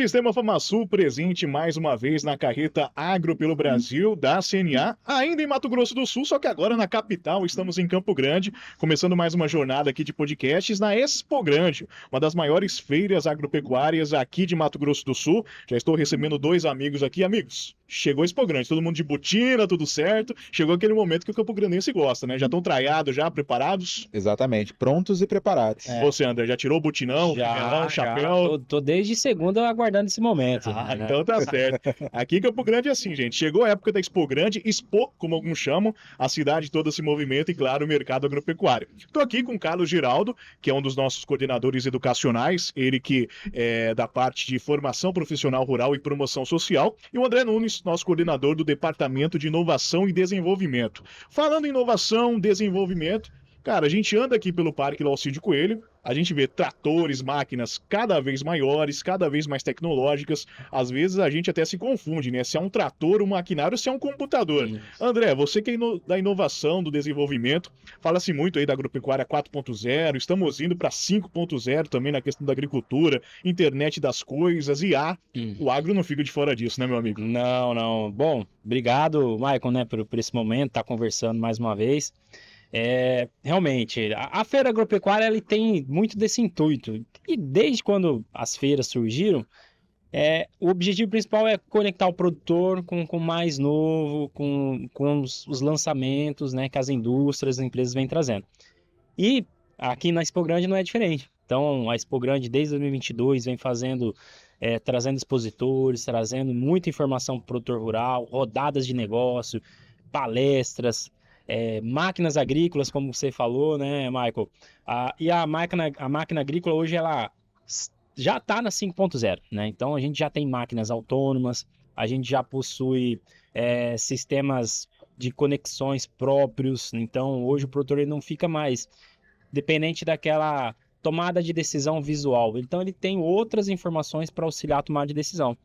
Sistema FamaSul presente mais uma vez na carreta Agro pelo Brasil da CNA, ainda em Mato Grosso do Sul, só que agora na capital, estamos em Campo Grande, começando mais uma jornada aqui de podcasts na Expo Grande, uma das maiores feiras agropecuárias aqui de Mato Grosso do Sul. Já estou recebendo dois amigos aqui. Amigos, chegou a Expo Grande, todo mundo de botina, tudo certo. Chegou aquele momento que o Campo Grandense gosta, né? Já estão traiados, já preparados? Exatamente, prontos e preparados. Você, André, já tirou o botinão, Já, chapéu? Tô desde segunda aguardando esse momento. né? Então tá certo. Aqui em Campo Grande é assim, gente. Chegou a época da Expo Grande, Expo, como alguns chamam, a cidade toda se movimenta e, claro, o mercado agropecuário. Estou aqui com o Carlos Giraldo, que é um dos nossos coordenadores educacionais, ele que é da parte de formação profissional rural e promoção social, e o André Nunes, nosso coordenador do Departamento de Inovação e Desenvolvimento. Falando em inovação, desenvolvimento, cara, a gente anda aqui pelo Parque do Alcide Coelho, a gente vê tratores, máquinas cada vez maiores, cada vez mais tecnológicas. Às vezes a gente até se confunde, né? Se é um trator, um maquinário, se é um computador. Isso. André, você que é da inovação, do desenvolvimento, fala-se muito aí da agropecuária 4.0, estamos indo para 5.0 também na questão da agricultura, internet das coisas, IA. O agro não fica de fora disso, né, meu amigo? Não. Bom, obrigado, Maicon, né, por esse momento, estar conversando mais uma vez. Realmente, a feira agropecuária ele tem muito desse intuito. E desde quando as feiras surgiram, o objetivo principal é conectar o produtor com o mais novo, com os lançamentos, né, que as indústrias, as empresas vêm trazendo. E aqui na Expo Grande não é diferente. Então, a Expo Grande, desde 2022, vem trazendo expositores, trazendo muita informação para o produtor rural, rodadas de negócio, palestras, máquinas agrícolas, como você falou, né, Michael? E a máquina agrícola hoje ela já está na 5.0, né? Então a gente já tem máquinas autônomas, a gente já possui sistemas de conexões próprios. Então hoje o produtor ele não fica mais dependente daquela tomada de decisão visual. Então ele tem outras informações para auxiliar a tomada de decisão.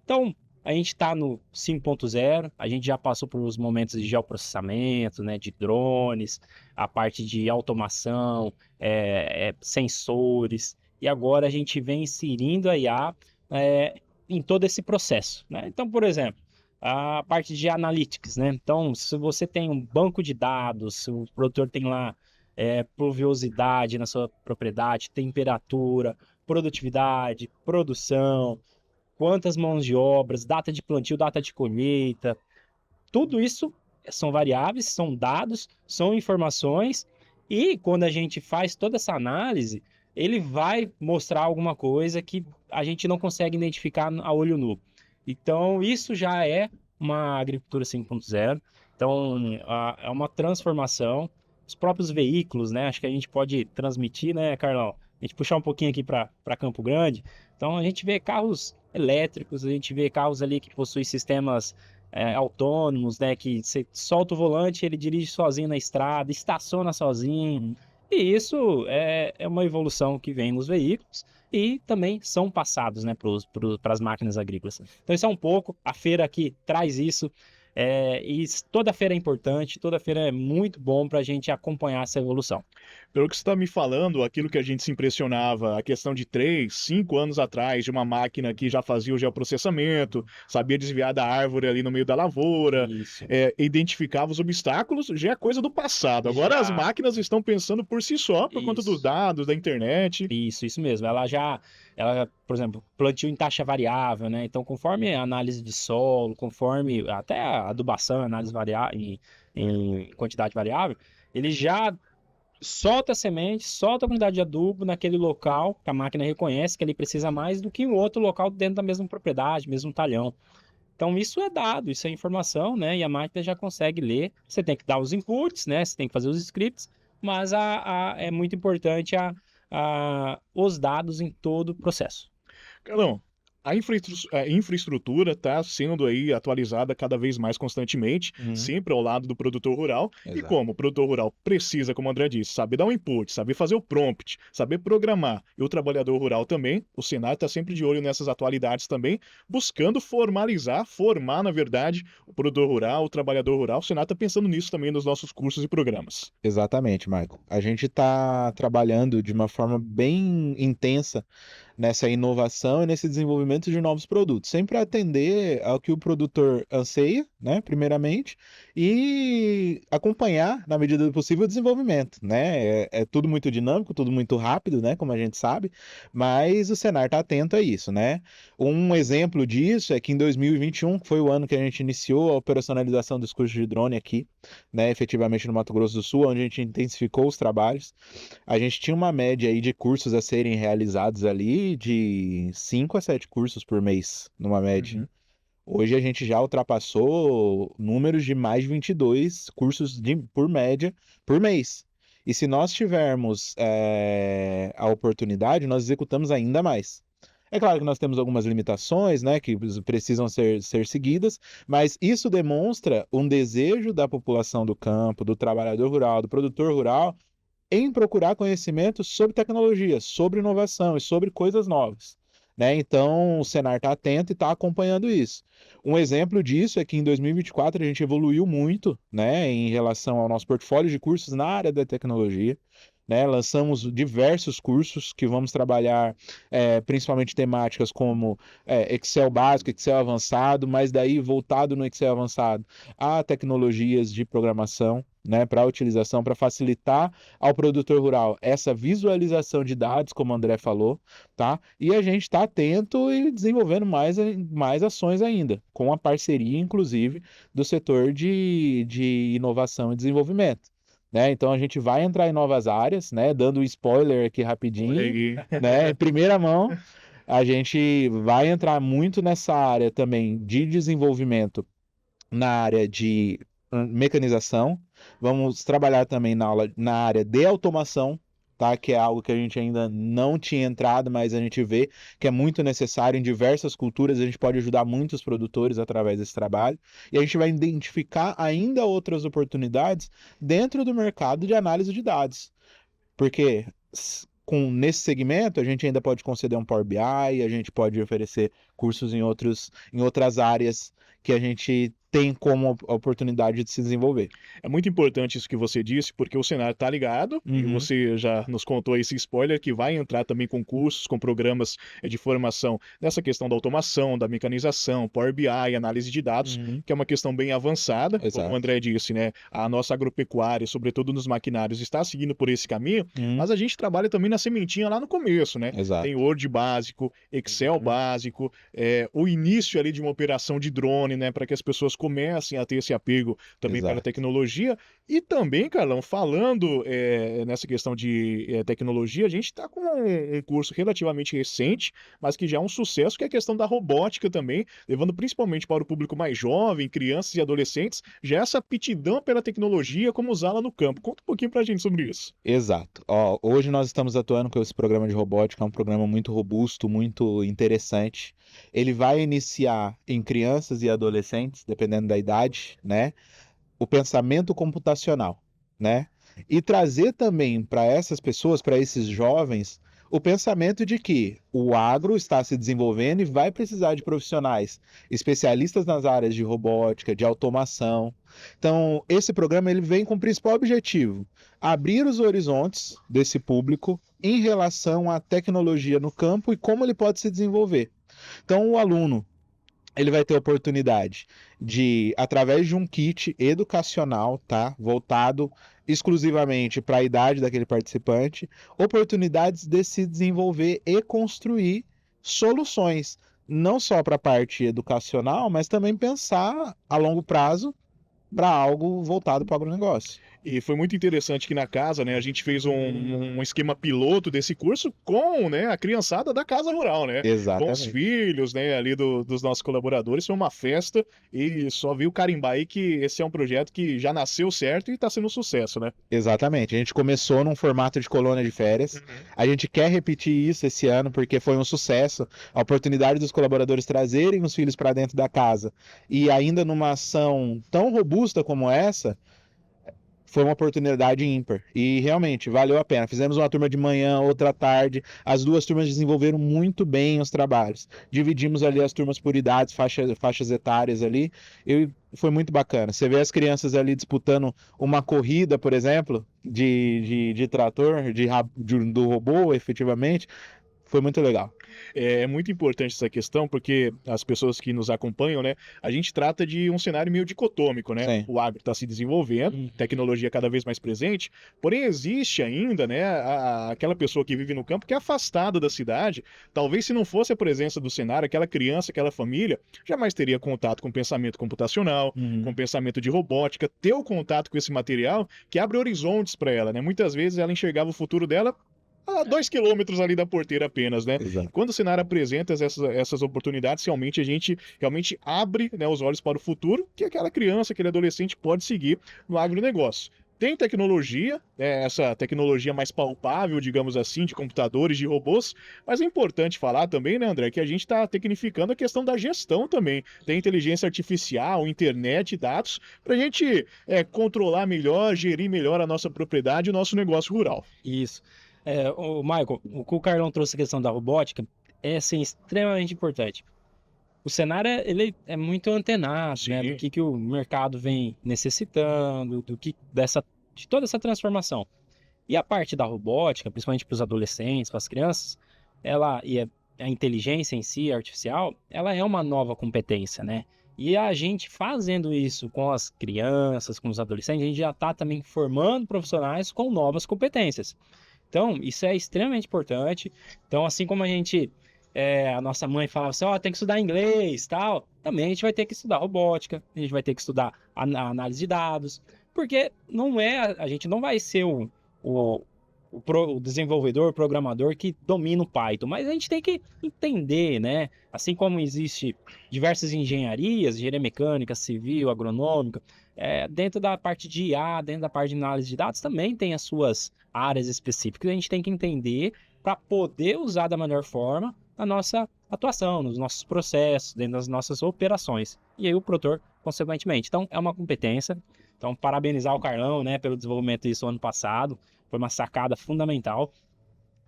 Então a gente está no 5.0, a gente já passou por uns momentos de geoprocessamento, né, de drones, a parte de automação, sensores, e agora a gente vem inserindo a IA em todo esse processo, né? Então, por exemplo, a parte de analytics, né? Então, se você tem um banco de dados, se o produtor tem lá pluviosidade na sua propriedade, temperatura, produtividade, produção, quantas mãos de obras, data de plantio, data de colheita, tudo isso são variáveis, são dados, são informações, e quando a gente faz toda essa análise, ele vai mostrar alguma coisa que a gente não consegue identificar a olho nu. Então, isso já é uma agricultura 5.0, então é uma transformação. Os próprios veículos, né? Acho que a gente pode transmitir, né, Carlão? A gente puxar um pouquinho aqui para Campo Grande. Então, a gente vê carros elétricos, a gente vê carros ali que possuem sistemas autônomos, né? Que você solta o volante, ele dirige sozinho na estrada, estaciona sozinho. E isso é uma evolução que vem nos veículos e também são passados, né, para as máquinas agrícolas. Então, isso é um pouco, a feira aqui traz isso. E toda feira é importante, toda feira é muito bom para a gente acompanhar essa evolução. Pelo que você está me falando, aquilo que a gente se impressionava, a questão de 3, 5 anos atrás, de uma máquina que já fazia o geoprocessamento, sabia desviar da árvore ali no meio da lavoura, identificava os obstáculos, já é coisa do passado. Agora as máquinas estão pensando por si só, por conta dos dados, da internet. Isso mesmo. Ela, por exemplo, plantio em taxa variável, né? Então, conforme a análise de solo, conforme até a adubação, análise em quantidade variável, ele já solta a semente, solta a quantidade de adubo naquele local que a máquina reconhece que ele precisa mais do que em outro local dentro da mesma propriedade, mesmo talhão. Então, isso é dado, isso é informação, né? E a máquina já consegue ler. Você tem que dar os inputs, né? Você tem que fazer os scripts, mas é muito importante os dados em todo o processo. Carlão, a infraestrutura está sendo aí atualizada cada vez mais constantemente, sempre ao lado do produtor rural. Exato. E como o produtor rural precisa, como o André disse, saber dar um input, saber fazer o prompt, saber programar, e o trabalhador rural também, o Senar está sempre de olho nessas atualidades também, buscando formar, na verdade, o produtor rural, o trabalhador rural. O Senar está pensando nisso também nos nossos cursos e programas. Exatamente, Michael. A gente está trabalhando de uma forma bem intensa nessa inovação e nesse desenvolvimento desenvolvimento de novos produtos, sempre atender ao que o produtor anseia, né, primeiramente, e acompanhar, na medida do possível, o desenvolvimento, né? É tudo muito dinâmico, tudo muito rápido, né, como a gente sabe, mas o Senar está atento a isso, né? Um exemplo disso é que em 2021, que foi o ano que a gente iniciou a operacionalização dos cursos de drone aqui, né, efetivamente no Mato Grosso do Sul, onde a gente intensificou os trabalhos, a gente tinha uma média aí de cursos a serem realizados ali de 5 a 7 cursos por mês, numa média. Uhum. Hoje a gente já ultrapassou números de mais de 22 cursos por média por mês. E se nós tivermos a oportunidade, nós executamos ainda mais. É claro que nós temos algumas limitações, né, que precisam ser seguidas, mas isso demonstra um desejo da população do campo, do trabalhador rural, do produtor rural, em procurar conhecimento sobre tecnologia, sobre inovação e sobre coisas novas, né? Então, o Senar está atento e está acompanhando isso. Um exemplo disso é que em 2024 a gente evoluiu muito, né, em relação ao nosso portfólio de cursos na área da tecnologia. Né, lançamos diversos cursos que vamos trabalhar principalmente temáticas como Excel básico, Excel avançado, mas daí voltado no Excel avançado a tecnologias de programação, né, para utilização, para facilitar ao produtor rural essa visualização de dados, como o André falou, tá? E a gente está atento e desenvolvendo mais ações ainda, com a parceria, inclusive, do setor de inovação e desenvolvimento. Né? Então a gente vai entrar em novas áreas, né? Dando um spoiler aqui rapidinho, né? Em primeira mão, a gente vai entrar muito nessa área também de desenvolvimento na área de mecanização. Vamos trabalhar também na área de automação, tá? Que é algo que a gente ainda não tinha entrado, mas a gente vê que é muito necessário em diversas culturas. A gente pode ajudar muitos produtores através desse trabalho. E a gente vai identificar ainda outras oportunidades dentro do mercado de análise de dados. Porque nesse segmento, a gente ainda pode conceder um Power BI, a gente pode oferecer cursos em outras áreas que a gente tem como oportunidade de se desenvolver. É muito importante isso que você disse, porque o Senar tá ligado, e você já nos contou esse spoiler, que vai entrar também com cursos, com programas de formação nessa questão da automação, da mecanização, Power BI, análise de dados, que é uma questão bem avançada, Exato. como o André disse, né? A nossa agropecuária, sobretudo nos maquinários, está seguindo por esse caminho, mas a gente trabalha também na sementinha lá no começo, né? Exato. Tem Word básico, Excel básico, o início ali de uma operação de drone, né? Para que as pessoas comecem a ter esse apego também Exato. pela tecnologia. E também, Carlão, falando nessa questão de tecnologia, a gente está com um curso relativamente recente, mas que já é um sucesso, que é a questão da robótica também, levando principalmente para o público mais jovem, crianças e adolescentes, já essa aptidão pela tecnologia, como usá-la no campo. Conta um pouquinho pra gente sobre isso. Exato. Ó, hoje nós estamos atuando com esse programa de robótica, é um programa muito robusto, muito interessante. Ele vai iniciar em crianças e adolescentes, dependendo da idade, né? O pensamento computacional, né? E trazer também para essas pessoas, para esses jovens, o pensamento de que o agro está se desenvolvendo e vai precisar de profissionais especialistas nas áreas de robótica, de automação. Então, esse programa ele vem com o principal objetivo: abrir os horizontes desse público em relação à tecnologia no campo e como ele pode se desenvolver. Então, o aluno ele vai ter a oportunidade de, através de um kit educacional, tá, voltado exclusivamente para a idade daquele participante, oportunidades de se desenvolver e construir soluções, não só para a parte educacional, mas também pensar a longo prazo para algo voltado para o agronegócio. E foi muito interessante que na casa, né, a gente fez um esquema piloto desse curso com, né, a criançada da casa rural, né? Exatamente. Com os filhos, né, ali dos nossos colaboradores. Foi uma festa e só viu carimbar aí que esse é um projeto que já nasceu certo e está sendo um sucesso, né? Exatamente. A gente começou num formato de colônia de férias. A gente quer repetir isso esse ano porque foi um sucesso. A oportunidade dos colaboradores trazerem os filhos para dentro da casa e ainda numa ação tão robusta como essa, foi uma oportunidade ímpar. E realmente valeu a pena. Fizemos uma turma de manhã, outra à tarde. As duas turmas desenvolveram muito bem os trabalhos. Dividimos ali as turmas por idades, faixas etárias ali. E foi muito bacana. Você vê as crianças ali disputando uma corrida, por exemplo, de trator, do robô, efetivamente. Foi muito legal. É muito importante essa questão, porque as pessoas que nos acompanham, né, a gente trata de um cenário meio dicotômico, né? Sim. O agro está se desenvolvendo, tecnologia cada vez mais presente, porém existe ainda, né, aquela pessoa que vive no campo que é afastada da cidade. Talvez se não fosse a presença do cenário, aquela criança, aquela família, jamais teria contato com pensamento computacional, com pensamento de robótica, ter o contato com esse material que abre horizontes para ela, né? Muitas vezes ela enxergava o futuro dela a 2 quilômetros ali da porteira apenas, né? Exato. Quando o cenário apresenta essas oportunidades, realmente a gente realmente abre, né, os olhos para o futuro que aquela criança, aquele adolescente pode seguir no agronegócio. Tem tecnologia, né, essa tecnologia mais palpável, digamos assim, de computadores, de robôs, mas é importante falar também, né, André, que a gente está tecnificando a questão da gestão também. Tem inteligência artificial, internet, dados, para a gente controlar melhor, gerir melhor a nossa propriedade e o nosso negócio rural. Isso. O Michael, o que o Carlão trouxe a questão da robótica é assim, extremamente importante. O cenário ele é muito antenado, né, do Sim. que o mercado vem necessitando, de toda essa transformação. E a parte da robótica, principalmente para os adolescentes, para as crianças, a inteligência em si, artificial, ela é uma nova competência, né? E a gente fazendo isso com as crianças, com os adolescentes, a gente já está também formando profissionais com novas competências. Então, isso é extremamente importante. Então, assim como a nossa mãe falava assim, tem que estudar inglês, tal, também a gente vai ter que estudar robótica, a gente vai ter que estudar análise de dados, porque a gente não vai ser o desenvolvedor, o programador que domina o Python, mas a gente tem que entender, né? Assim como existe diversas engenharias, engenharia mecânica, civil, agronômica, dentro da parte de IA, dentro da parte de análise de dados, também tem as suas áreas específicas. A gente tem que entender para poder usar da melhor forma a nossa atuação, nos nossos processos, dentro das nossas operações. E aí o produtor, consequentemente. Então, é uma competência. Então, parabenizar o Carlão, né, pelo desenvolvimento disso ano passado. Foi uma sacada fundamental.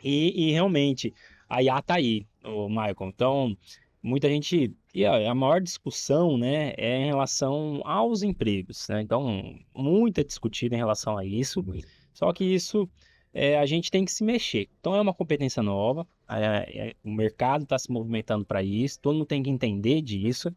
E realmente, a IA está aí, o Michael. Então, muita gente... E a maior discussão, né, é em relação aos empregos, né? Então, muito é discutido em relação a isso. Só que isso... a gente tem que se mexer. Então, é uma competência nova. O mercado está se movimentando para isso. Todo mundo tem que entender disso.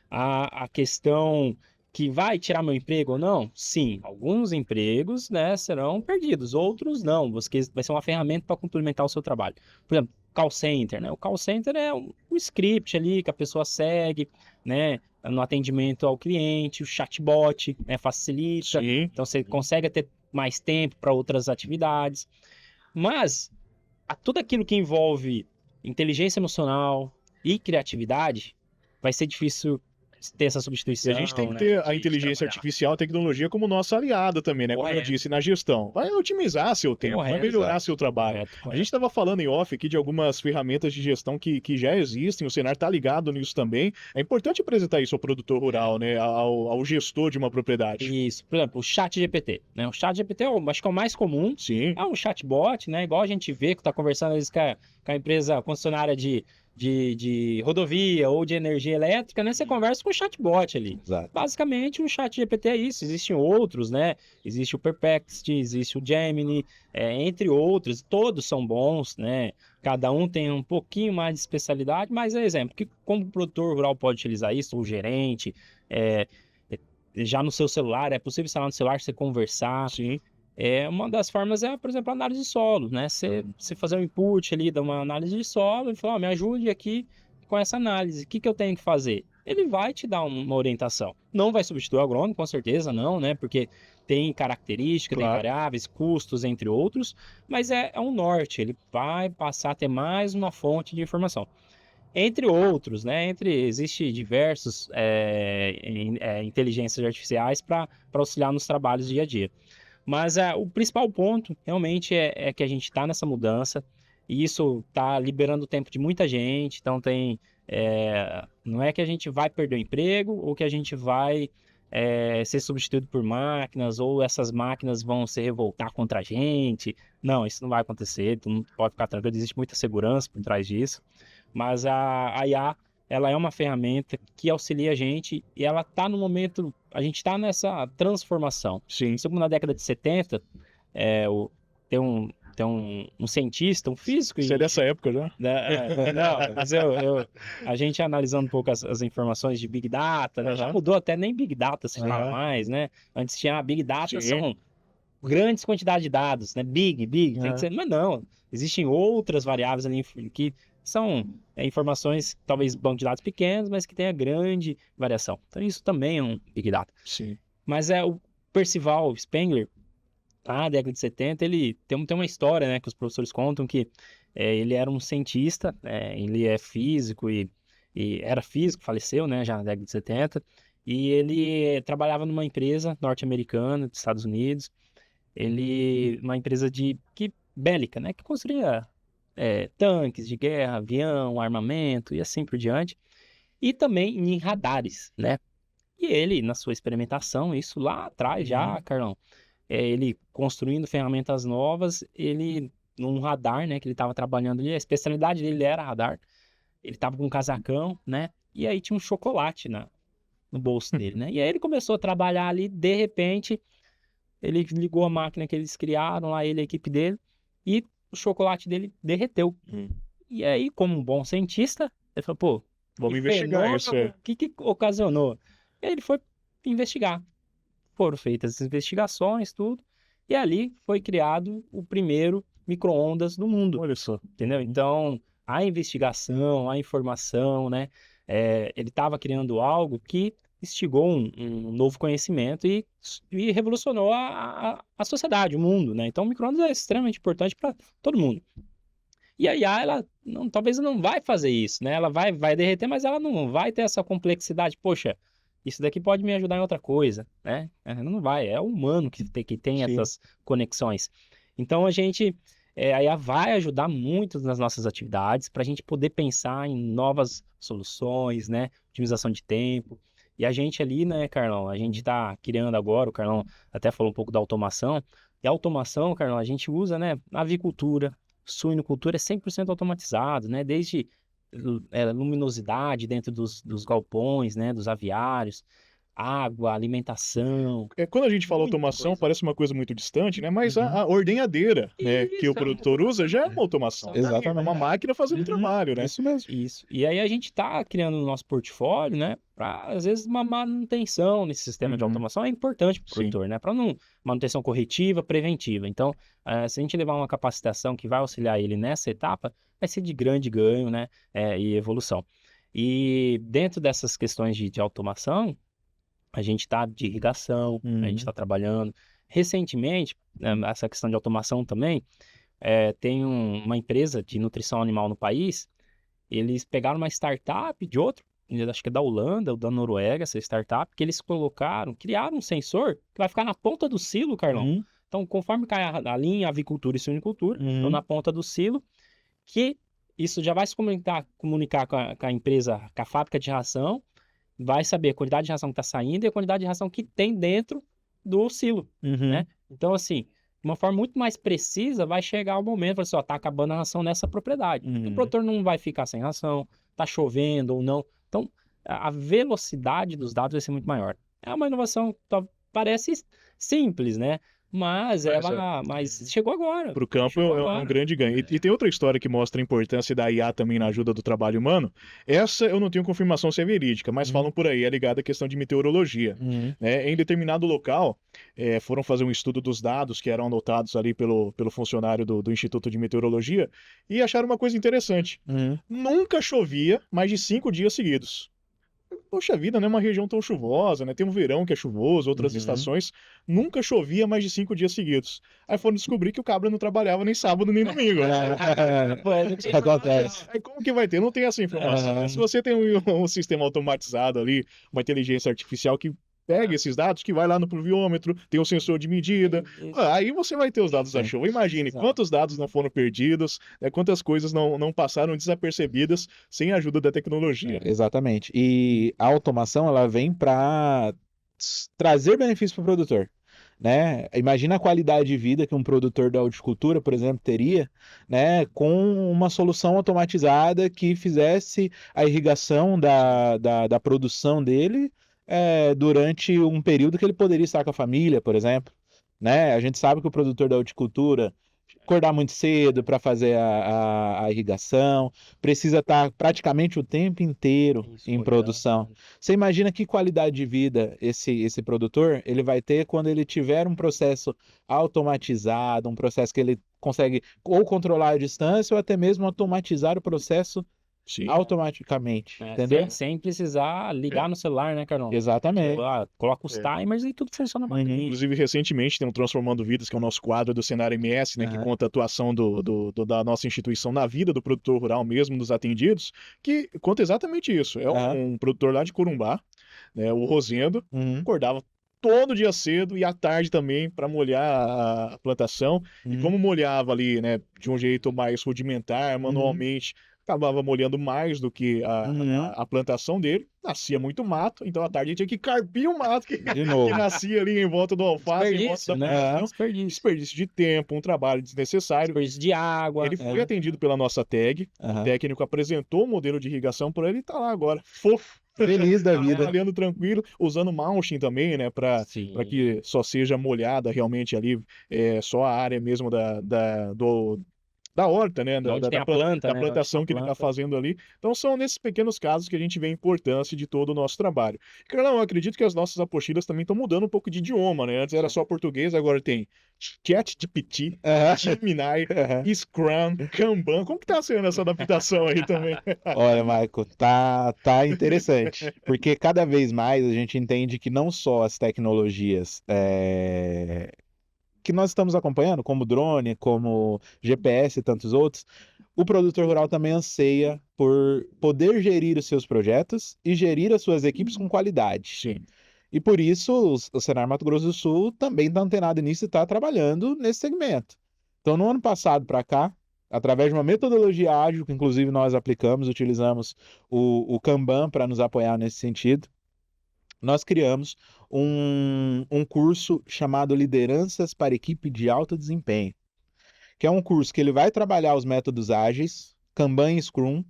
A questão que vai tirar meu emprego ou não? Sim, alguns empregos, né, serão perdidos, outros não. Vai ser uma ferramenta para complementar o seu trabalho. Por exemplo, call center, né? O call center é um script ali que a pessoa segue, né, no atendimento ao cliente, o chatbot, né, facilita. Sim. Então você consegue ter mais tempo para outras atividades. Mas tudo aquilo que envolve inteligência emocional e criatividade vai ser difícil ter essa E substituição. a gente tem que né, ter a de inteligência trabalhar. artificial, a tecnologia como nossa aliada também, né? Como eu Correto. disse, na gestão. Vai otimizar seu tempo, vai Correto, melhorar exato. seu trabalho. Correto, A correto. gente estava falando em off aqui de algumas ferramentas de gestão que já existem, o Senar está ligado nisso também. É importante apresentar isso ao produtor rural, né? Ao gestor de uma propriedade. Isso, por exemplo, o chat GPT, né? O chat GPT acho que é o mais comum. Sim, É um chatbot, né? Igual a gente vê que está conversando às vezes com a empresa concessionária de rodovia ou de energia elétrica, né? Você conversa com o chatbot ali. Exato. Basicamente, o chat GPT é isso. Existem outros, né? Existe o Perplexity, existe o Gemini, entre outros. Todos são bons, né? Cada um tem um pouquinho mais de especialidade, mas é exemplo, que como o produtor rural pode utilizar isso, ou o gerente, já no seu celular, é possível instalar no celular, você conversar. sim. Uma das formas por exemplo, a análise de solo, né? Você fazer um input ali, dar uma análise de solo e falar, me ajude aqui com essa análise, o que eu tenho que fazer? Ele vai te dar uma orientação. Não vai substituir o agrônomo, com certeza não, né? Porque tem características, tem Claro. variáveis, custos, entre outros, mas é um norte, ele vai passar a ter mais uma fonte de informação. Entre outros, né? Existe diversos inteligências artificiais para auxiliar nos trabalhos dia a dia. Mas o principal ponto realmente é que a gente está nessa mudança e isso está liberando o tempo de muita gente. Então não é que a gente vai perder o emprego ou que a gente vai ser substituído por máquinas ou essas máquinas vão se revoltar contra a gente. Não, isso não vai acontecer. Tu não pode ficar tranquilo, existe muita segurança por trás disso. Mas a IA, ela é uma ferramenta que auxilia a gente e ela está no momento, a gente está nessa transformação. Sim. Isso na década de 70, tem tem um cientista, um físico. Você é dessa época já? Não, mas a gente analisando um pouco as informações de Big Data, né, já Aham. mudou, até nem Big Data se fala Aham. mais, né? Antes tinha Big Data, Sim. são grandes quantidades de dados, né? Big, tem Aham. que ser, mas não, existem outras variáveis ali que são informações, talvez banco de dados pequenos, mas que tenha grande variação. Então isso também é um Big Data. Sim. Mas o Percival Spengler, lá na década de 70, ele tem uma história, né, que os professores contam que ele era um cientista, ele é físico e era físico, faleceu, né, já na década de 70, e ele trabalhava numa empresa norte-americana dos Estados Unidos, uma empresa bélica, né, que construía tanques de guerra, avião, armamento e assim por diante, e também em radares, né? E ele, na sua experimentação, isso lá atrás já, Carlão, ele construindo ferramentas novas, ele, num radar, né, que ele estava trabalhando ali, a especialidade dele era radar, ele estava com um casacão, né, e aí tinha um chocolate no bolso dele, né, e aí ele começou a trabalhar ali, de repente, ele ligou a máquina que eles criaram lá, ele e a equipe dele, e o chocolate dele derreteu. E aí, como um bom cientista, ele falou, pô, Vamos que investigar fenômeno, isso. o que ocasionou? E aí ele foi investigar. Foram feitas as investigações, tudo, e ali foi criado o primeiro micro-ondas do mundo, Olha só. entendeu? Então, a investigação, a informação, né? Ele estava criando algo que instigou um novo conhecimento e revolucionou a sociedade, o mundo, né? Então, o micro-ondas é extremamente importante para todo mundo. E a IA, ela talvez não vai fazer isso, né? Ela vai derreter, mas ela não vai ter essa complexidade. Poxa, isso daqui pode me ajudar em outra coisa, né? Não vai, é o humano que tem Sim. essas conexões. Então, a IA vai ajudar muito nas nossas atividades para a gente poder pensar em novas soluções, né? Otimização de tempo. E a gente ali, né, Carlão, a gente está criando agora, o Carlão até falou um pouco da automação. E a automação, Carlão, a gente usa, né, na avicultura, suinocultura é 100% automatizado, né? Desde luminosidade dentro dos galpões, né? Dos aviários, água, alimentação. Quando a gente fala Muita automação, coisa. parece uma coisa muito distante, né? Mas Uhum. a ordenhadeira, né, que o Isso, produtor usa já é uma automação. Exatamente. É uma máquina fazendo Uhum. trabalho, né? Isso mesmo. Isso. E aí a gente está criando no nosso portfólio, né? Para, às vezes, uma manutenção nesse sistema de Uhum. automação é importante para o Sim. produtor, né? Para manutenção corretiva, preventiva. Então, se a gente levar uma capacitação que vai auxiliar ele nessa etapa, vai ser de grande ganho, né? E evolução. E dentro dessas questões de automação, a gente está de irrigação, a gente está trabalhando. Recentemente, essa questão de automação também, tem uma empresa de nutrição animal no país, eles pegaram uma startup de outro, acho que é da Holanda ou da Noruega, essa startup, que eles criaram um sensor que vai ficar na ponta do silo, Carlão. Uhum. Então, conforme cai a linha avicultura e suinicultura, Uhum. então na ponta do silo, que isso já vai se comunicar com a empresa, com a fábrica de ração, vai saber a quantidade de ração que está saindo e a quantidade de ração que tem dentro do silo, Uhum. né? Então, assim, de uma forma muito mais precisa, vai chegar o momento, vai assim, ó, tá acabando a ração nessa propriedade. Uhum. O produtor não vai ficar sem ração, tá chovendo ou não. Então, a velocidade dos dados vai ser muito maior. É uma inovação que parece simples, né? Mas chegou agora. Para o campo Chegou é agora. um grande ganho. E tem outra história que mostra a importância da IA também na ajuda do trabalho humano. Essa eu não tenho confirmação se é verídica, mas falam por aí, é ligada à questão de meteorologia. Uhum. Em determinado local, foram fazer um estudo dos dados que eram anotados ali pelo funcionário do Instituto de Meteorologia e acharam uma coisa interessante. Uhum. Nunca chovia mais de 5 dias seguidos. Poxa vida, não é uma região tão chuvosa, né? Tem um verão que é chuvoso, outras Uhum. estações. Nunca chovia mais de 5 dias seguidos. Aí foram descobrir que o cabra não trabalhava nem sábado nem domingo. Acontece. Aí como que vai ter? Não tem essa informação. Né? Se você tem um sistema automatizado ali, uma inteligência artificial que pega esses dados, que vai lá no pluviômetro, tem um sensor de medida, aí você vai ter os dados da chuva. Imagine Exato. quantos dados não foram perdidos, quantas coisas não passaram desapercebidas sem a ajuda da tecnologia. Exatamente. E a automação, ela vem para trazer benefício para o produtor, né? Imagina a qualidade de vida que um produtor da horticultura, por exemplo, teria, né, com uma solução automatizada que fizesse a irrigação da produção dele durante um período que ele poderia estar com a família, por exemplo, né? A gente sabe que o produtor da horticultura acordar muito cedo para fazer a irrigação, precisa estar praticamente o tempo inteiro Isso, em olhando. produção. Você imagina que qualidade de vida esse produtor ele vai ter quando ele tiver um processo automatizado, um processo que ele consegue ou controlar a distância ou até mesmo automatizar o processo Sim. automaticamente, entendeu? Sem precisar ligar no celular, né, Carlão? Exatamente. Coloca os É. timers e tudo funciona bacana. Inclusive, recentemente, tem o Transformando Vidas, que é o nosso quadro do Cenário MS, né, que Aham. conta a atuação da nossa instituição na vida do produtor rural mesmo, dos atendidos, que conta exatamente isso. É Aham. um produtor lá de Corumbá, né, o Rosendo, Uhum. acordava todo dia cedo e à tarde também para molhar a plantação. E Uhum. como molhava ali, né, de um jeito mais rudimentar, manualmente, acabava molhando mais do que Uhum. a plantação dele, nascia muito mato, então à tarde ele tinha que carpir o mato que, De que novo. nascia ali em volta do alface, em volta Desperdício, da né? plantação. Desperdício. Desperdício de tempo, um trabalho desnecessário. Desperdício de água. Ele foi atendido pela nossa tag, o Aham. técnico apresentou o modelo de irrigação para ele e tá lá agora, fofo, Feliz da vida. trabalhando tranquilo, usando mulching também, né, para Sim. que só seja molhada realmente ali, só a área mesmo da horta, né, Onde tem a planta, da né? plantação Onde que tem ele a está planta. fazendo ali. Então são nesses pequenos casos que a gente vê a importância de todo o nosso trabalho. Carlão, eu acredito que as nossas apostilas também estão mudando um pouco de idioma, né? Antes era só português, agora tem ChatGPT, Aham. Gemini, Aham. Scrum, Kanban. Como que tá sendo essa adaptação aí também? Olha, Michael, tá interessante, porque cada vez mais a gente entende que não só as tecnologias que nós estamos acompanhando, como drone, como GPS e tantos outros, o produtor rural também anseia por poder gerir os seus projetos e gerir as suas equipes com qualidade. Sim. E por isso o Senar Mato Grosso do Sul também está antenado nisso e está trabalhando nesse segmento. Então, no ano passado para cá, através de uma metodologia ágil, que inclusive nós aplicamos, utilizamos o Kanban para nos apoiar nesse sentido, nós criamos um curso chamado Lideranças para Equipe de Alto Desempenho, que é um curso que ele vai trabalhar os métodos ágeis, Kanban e Scrum,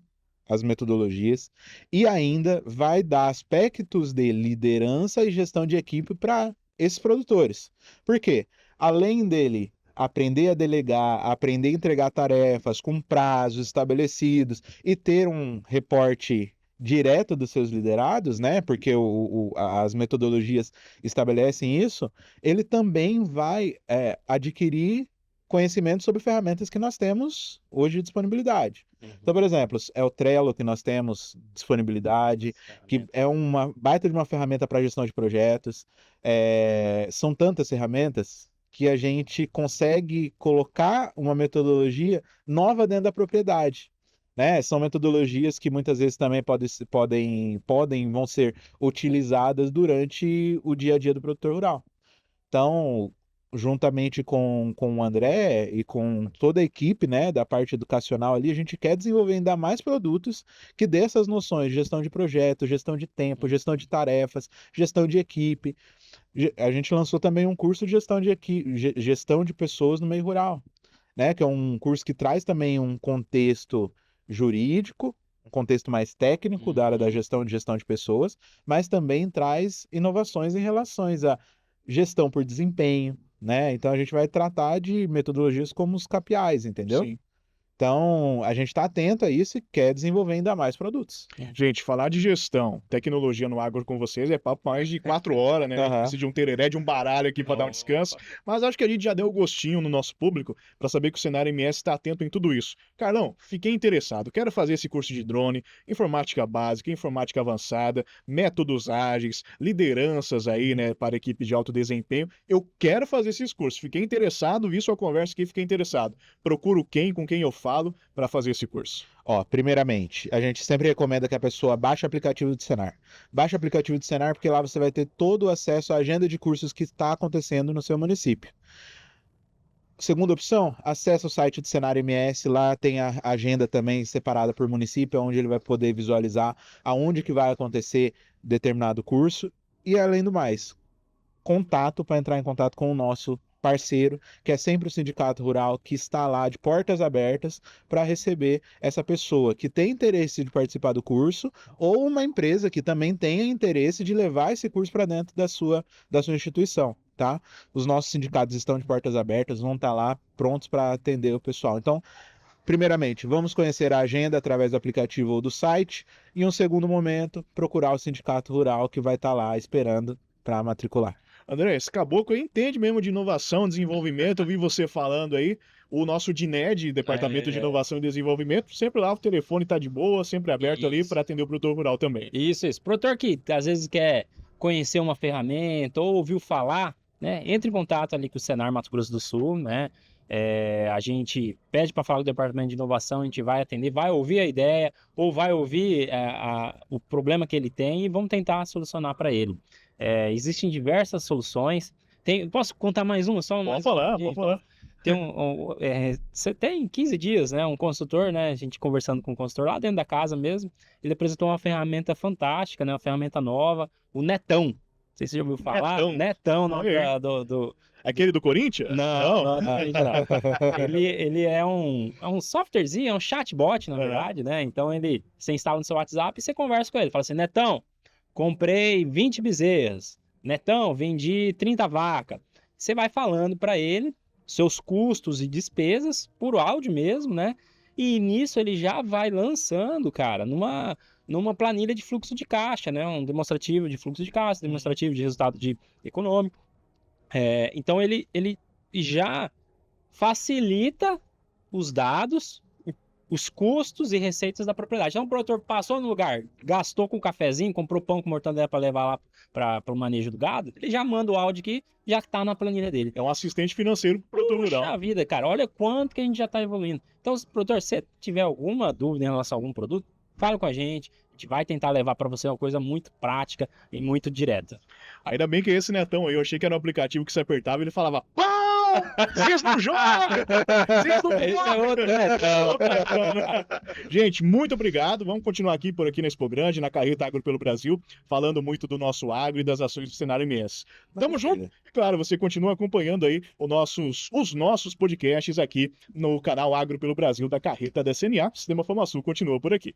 as metodologias, e ainda vai dar aspectos de liderança e gestão de equipe para esses produtores. Por quê? Além dele aprender a delegar, aprender a entregar tarefas com prazos estabelecidos e ter um reporte direto dos seus liderados, né? Porque as metodologias estabelecem isso, ele também vai adquirir conhecimento sobre ferramentas que nós temos hoje de disponibilidade. Então, por exemplo, é o Trello que nós temos disponibilidade, que é uma baita de uma ferramenta para gestão de projetos. São tantas ferramentas que a gente consegue colocar uma metodologia nova dentro da propriedade. Né? São metodologias que muitas vezes também vão ser utilizadas durante o dia a dia do produtor rural. Então, juntamente com o André e com toda a equipe, né, da parte educacional ali, a gente quer desenvolver ainda mais produtos que dê essas noções de gestão de projeto, gestão de tempo, gestão de tarefas, gestão de equipe. A gente lançou também um curso de gestão de equipe, gestão de pessoas no meio rural, né, que é um curso que traz também um contexto jurídico, um contexto mais técnico da área da gestão de pessoas, mas também traz inovações em relações a gestão por desempenho, né? Então a gente vai tratar de metodologias como os KPIs, entendeu? Sim. Então a gente está atento a isso e quer desenvolver ainda mais produtos. Gente, falar de gestão, tecnologia no agro com vocês é papo mais de 4 horas, né? Aham. Precisa de um tereré, de um baralho aqui para dar um descanso. Mas acho que a gente já deu o gostinho no nosso público para saber que o Cenário MS está atento em tudo isso. Carlão, fiquei interessado. Quero fazer esse curso de drone, informática básica, informática avançada, métodos ágeis, lideranças aí, né, para equipe de alto desempenho. Eu quero fazer esses cursos. Fiquei interessado, vi sua conversa aqui, fiquei interessado. Procuro com quem eu falo para fazer esse curso. Ó, primeiramente, a gente sempre recomenda que a pessoa baixe o aplicativo do Senar. Baixe o aplicativo do Senar porque lá você vai ter todo o acesso à agenda de cursos que está acontecendo no seu município. Segunda opção, acesse o site do Senar MS, lá tem a agenda também separada por município, onde ele vai poder visualizar aonde que vai acontecer determinado curso. E além do mais, contato para entrar em contato com o nosso parceiro, que é sempre o Sindicato Rural, que está lá de portas abertas para receber essa pessoa que tem interesse de participar do curso ou uma empresa que também tenha interesse de levar esse curso para dentro da sua instituição. tá? Os nossos sindicatos estão de portas abertas, vão estar lá prontos para atender o pessoal. Então, primeiramente, vamos conhecer a agenda através do aplicativo ou do site. E, em um segundo momento, procurar o Sindicato Rural que vai estar lá esperando para matricular. André, esse caboclo aí entende mesmo de inovação, desenvolvimento. Eu vi você falando aí. O nosso DINED, Departamento de Inovação e Desenvolvimento, sempre lá o telefone tá de boa, sempre aberto ali para atender o produtor rural também. Isso. Produtor que às vezes quer conhecer uma ferramenta ou ouviu falar, né? Entre em contato ali com o Senar Mato Grosso do Sul, né? A gente pede para falar com o Departamento de Inovação, a gente vai atender, vai ouvir a ideia ou vai ouvir o problema que ele tem e vamos tentar solucionar para ele. Existem diversas soluções. Posso contar mais uma? Pode falar, pode falar. Você tem 15 dias, né? Um consultor, né? A gente conversando com o consultor lá dentro da casa mesmo, ele apresentou uma ferramenta fantástica, né? Uma ferramenta nova, o Netão. Não sei se você já ouviu falar. Netão do... Aquele do Corinthians? Não. Ele é um softwarezinho, é um chatbot, na verdade, né? Então você instala no seu WhatsApp e você conversa com ele. Fala assim, Netão, comprei 20 bezerras. Netão, vendi 30 vacas. Você vai falando para ele seus custos e despesas por áudio mesmo, né? E nisso ele já vai lançando, cara, numa planilha de fluxo de caixa, né? Um demonstrativo de fluxo de caixa, demonstrativo de resultado econômico. Então ele já facilita os dados, os custos e receitas da propriedade. Então o produtor passou no lugar, gastou com um cafezinho, comprou pão com mortadela para levar lá para o manejo do gado, ele já manda o áudio que já está na planilha dele. É um assistente financeiro pro produtor rural. Puxa vida, cara, olha quanto que a gente já está evoluindo. Então, se produtor, se tiver alguma dúvida em relação a algum produto, fala com a gente vai tentar levar para você uma coisa muito prática e muito direta. Ainda bem que esse Netão aí, eu achei que era um aplicativo que você apertava e ele falava: pão! Vocês não jogam! Vocês não Esse é outro Netão. Gente, muito obrigado. Vamos continuar aqui por aqui na Expo Grande, na Carreta Agro pelo Brasil, falando muito do nosso agro e das ações do cenário MS. Tamo junto. Claro, você continua acompanhando aí os nossos podcasts aqui no canal Agro pelo Brasil da Carreta da CNA. Sistema Famasul continua por aqui.